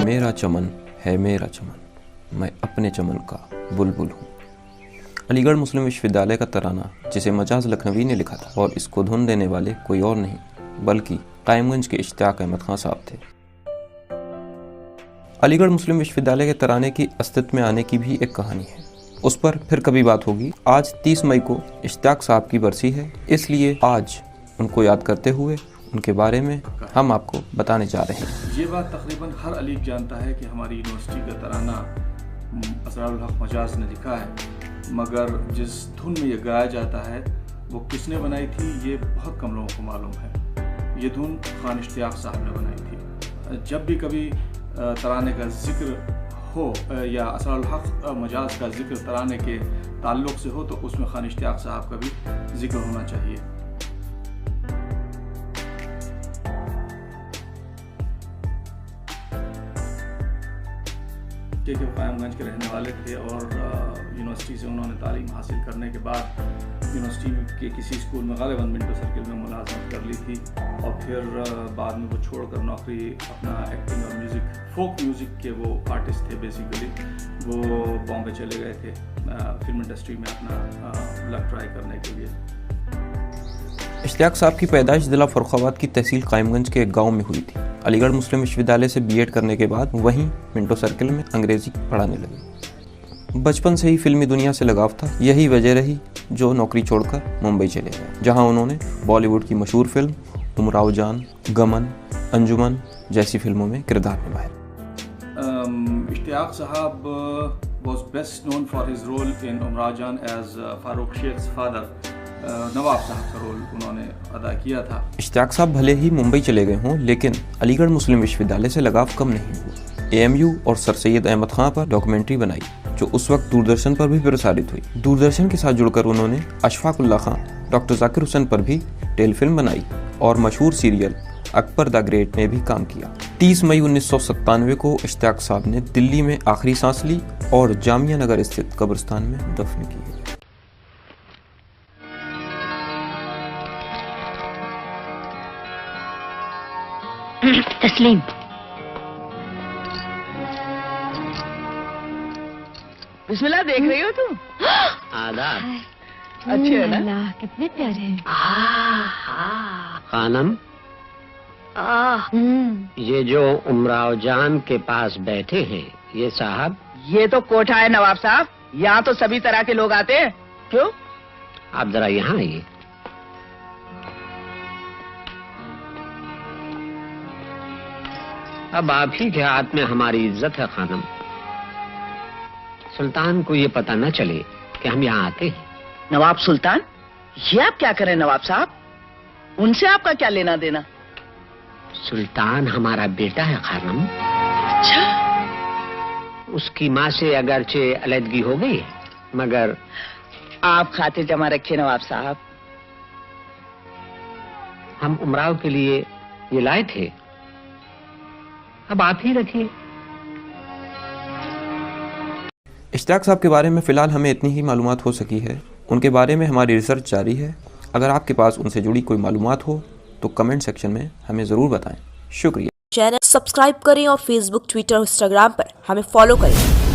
मेरा चमन है मेरा चमन, मैं अपने चमन का बुलबुल हूँ। अलीगढ़ मुस्लिम विश्वविद्यालय का तराना जिसे मजाज लखनवी ने लिखा था, और इसको धुन देने वाले कोई और नहीं बल्कि कायमगंज के इश्तियाक अहमद खान साहब थे। अलीगढ़ मुस्लिम विश्वविद्यालय के तराने की अस्तित्व में आने की भी एक कहानी है, उस पर फिर कभी बात होगी। आज 30 मई को इश्तियाक साहब की बरसी है, इसलिए आज उनको याद करते हुए उनके बारे में हम आपको बताने जा रहे हैं। ये बात तकरीबन हर अलीग जानता है कि हमारी यूनिवर्सिटी का तराना असरारुल हक मजाज ने लिखा है, मगर जिस धुन में ये गाया जाता है वो किसने बनाई थी ये बहुत कम लोगों को मालूम है। ये धुन खान इश्तियाक साहब ने बनाई थी। जब भी कभी तराने का जिक्र हो या असरारुल हक मजाज का जिक्र तराने के ताल्लुक़ से हो तो उसमें खान इश्तियाक साहब का भी जिक्र होना चाहिए। कि वो कायमगंज के रहने वाले थे और यूनिवर्सिटी से उन्होंने तालीम हासिल करने के बाद यूनिवर्सिटी के किसी स्कूल में गालिबन मिंटो सर्किल में मुलाजमत कर ली थी, और फिर बाद में वो छोड़कर नौकरी अपना एक्टिंग और म्यूज़िक फोक म्यूज़िक के वो आर्टिस्ट थे बेसिकली, वो बॉम्बे चले गए थे फिल्म इंडस्ट्री में अपना लक ट्राई करने के लिए। इश्तियाक साहब की पैदाइश जिला फर्रुखाबाद की तहसील कायमगंज के एक गांव में हुई थी। अलीगढ़ मुस्लिम विश्वविद्यालय से बीएड करने के बाद वहीं मिंटो सर्किल में अंग्रेजी पढ़ाने लगे। बचपन से ही फिल्मी दुनिया से लगाव था, यही वजह रही जो नौकरी छोड़कर मुंबई चले गए, जहां उन्होंने बॉलीवुड की मशहूर फिल्म उमराव जान, गमन, अंजुमन जैसी फिल्मों में किरदार निभाए। इश्तियाक साहब was best known for his role in Umrao जान as फारूक शेख्स फादर। नवाब साहब का रोल उन्होंने अदा किया था। इश्तियाक साहब भले ही मुंबई चले गए हों, लेकिन अलीगढ़ मुस्लिम विश्वविद्यालय से लगाव कम नहीं हुआ। AMU और सर सैयद अहमद खान पर डॉक्यूमेंट्री बनाई जो उस वक्त दूरदर्शन पर भी प्रसारित हुई। दूरदर्शन के साथ जुड़कर उन्होंने अशफाक उल्लाह खान, डॉक्टर जाकिर हुसैन पर भी टेलीफिल्म बनाई और मशहूर सीरियल अकबर द ग्रेट में भी काम किया। 30 मई 1997 को इश्तियाक साहब ने दिल्ली में आखिरी सांस ली और जामिया नगर स्थित कब्रिस्तान में दफन की। तस्लीम, बिस्मिल्लाह, देख रही हो तुम? आदाब। अच्छे है ना? अल्लाह, कितने प्यारे हैं। खानम, ये जो उमराव जान के पास बैठे हैं ये साहब? ये तो कोठा है नवाब साहब, यहाँ तो सभी तरह के लोग आते हैं। क्यों? आप जरा यहाँ आइए। अब आप ही के हाथ में हमारी इज्जत है खानम। सुल्तान को ये पता न चले कि हम यहाँ आते हैं। नवाब सुल्तान, ये आप क्या करें नवाब साहब? उनसे आपका क्या लेना देना? सुल्तान हमारा बेटा है खानम। अच्छा? उसकी माँ से अगरचे अलहदगी हो गई है, मगर आप खातिर जमा रखिए नवाब साहब। हम उमराव के लिए ये लाए थे, अब आप ही रखिए। इश्तियाक साहब के बारे में फ़िलहाल हमें इतनी ही मालूमात हो सकी है। उनके बारे में हमारी रिसर्च जारी है। अगर आपके पास उनसे जुड़ी कोई मालूमात हो तो कमेंट सेक्शन में हमें ज़रूर बताएं। शुक्रिया। चैनल सब्सक्राइब करें और फेसबुक, ट्विटर और इंस्टाग्राम पर हमें फॉलो करें।